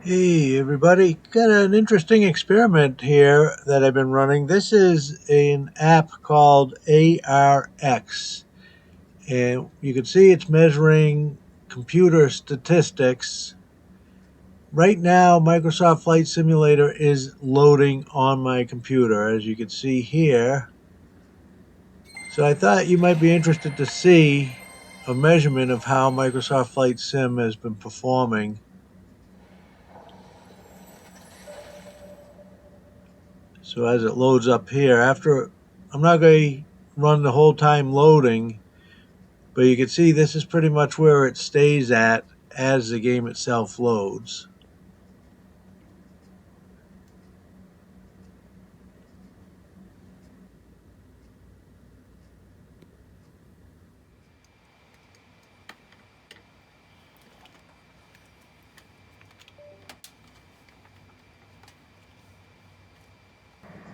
Hey everybody, got an interesting experiment here that I've been running. This is an app called ARX, and you can see it's measuring computer statistics. Right now, Microsoft Flight Simulator is loading on my computer, as you can see here. So I thought you might be interested to see a measurement of how Microsoft Flight Sim has been performing. So as it loads up here, I'm not going to run the whole time loading, but you can see this is pretty much where it stays at as the game itself loads.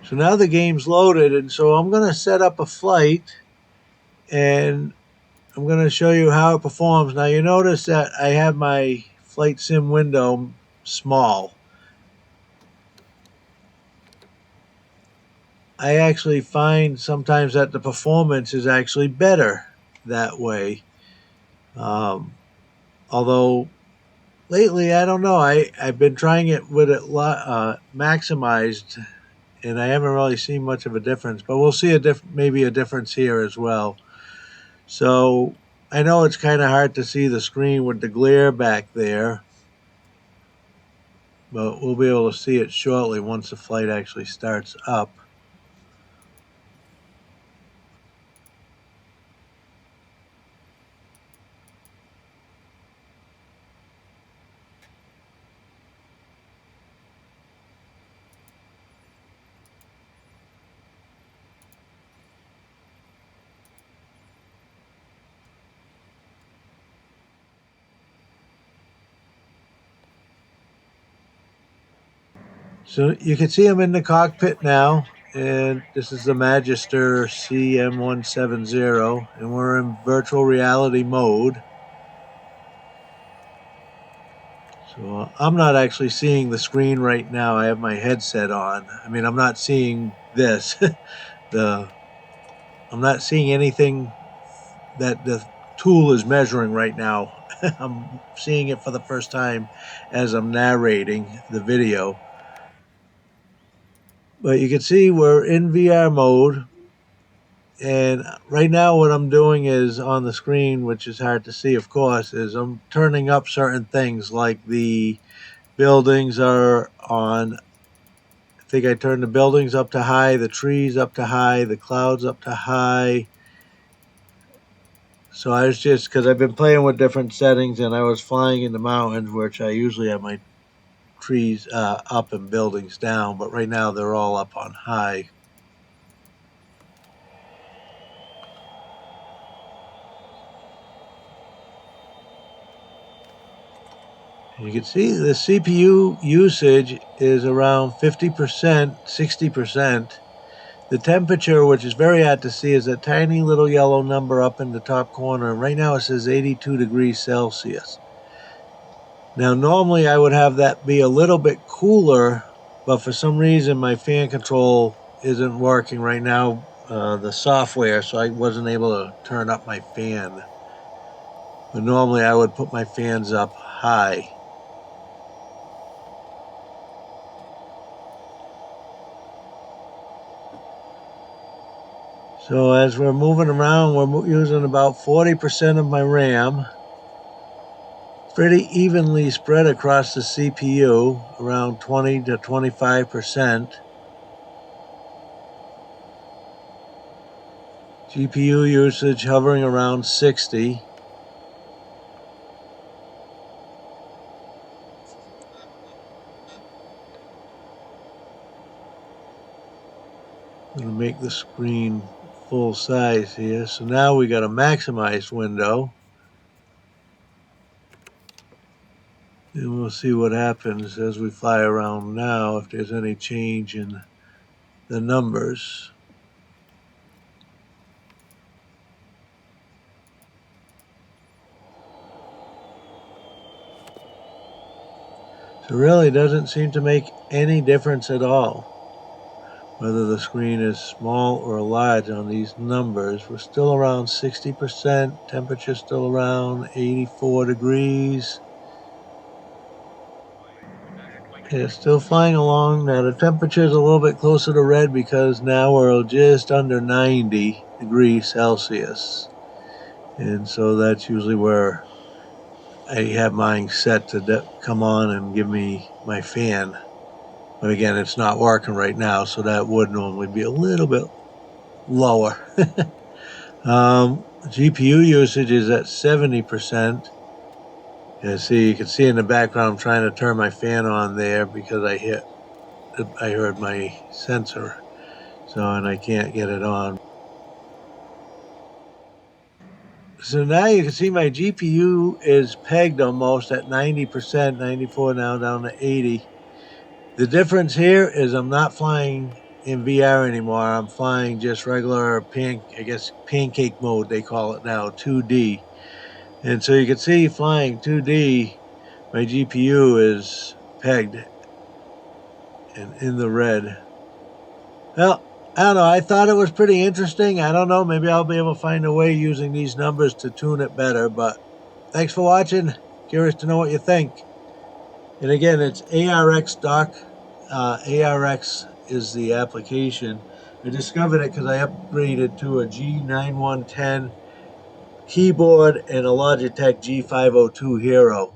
So now the game's loaded, and so I'm going to set up a flight, and I'm going to show you how it performs. Now you notice that I have my flight sim window small. I actually find sometimes that the performance is actually better that way. Although lately, I don't know. I've been trying it with it maximized, and I haven't really seen much of a difference. But we'll see maybe a difference here as well. So I know it's kind of hard to see the screen with the glare back there, but we'll be able to see it shortly once the flight actually starts up. So you can see I'm in the cockpit now, and this is the Magister CM170, and we're in virtual reality mode. So I'm not actually seeing the screen right now. I have my headset on. I mean, I'm not seeing this. I'm not seeing anything that the tool is measuring right now. I'm seeing it for the first time as I'm narrating the video. But you can see we're in VR mode. And right now what I'm doing is on the screen, which is hard to see, of course, is I'm turning up certain things like the buildings are on. I think I turned the buildings up to high, the trees up to high, the clouds up to high. So I was just, because I've been playing with different settings, and I was flying in the mountains, which I usually have my trees up and buildings down, but right now they're all up on high. You can see the CPU usage is around 50%, 60%. The temperature, which is very hard to see, is a tiny little yellow number up in the top corner. And right now it says 82 degrees Celsius. Now, normally I would have that be a little bit cooler, but for some reason my fan control isn't working right now, the software, so I wasn't able to turn up my fan. But normally I would put my fans up high. So as we're moving around, we're using about 40% of my RAM. Pretty evenly spread across the CPU, around 20 to 25%. GPU usage hovering around 60. I'm going to make the screen full size here. So now we got a maximized window. And we'll see what happens as we fly around now, if there's any change in the numbers. So really doesn't seem to make any difference at all whether the screen is small or large on these numbers. We're still around 60%, temperature still around 84 degrees. It's still flying along. Now the temperature is a little bit closer to red because now we're just under 90 degrees Celsius. And so that's usually where I have mine set to come on and give me my fan. But again, it's not working right now, so that would normally be a little bit lower. GPU usage is at 70%. You can see in the background I'm trying to turn my fan on there because I heard my sensor, and I can't get it on. So now you can see my GPU is pegged almost at 90%, 94 now down to 80. The difference here is I'm not flying in VR anymore. I'm flying just regular pancake mode, they call it now, 2D. And so you can see flying 2D, my GPU is pegged and in the red. Well, I don't know. I thought it was pretty interesting. I don't know. Maybe I'll be able to find a way using these numbers to tune it better. But thanks for watching. Curious to know what you think. And again, it's ARX Dock. ARX is the application. I discovered it because I upgraded to a G9110 keyboard and a Logitech G502 Hero.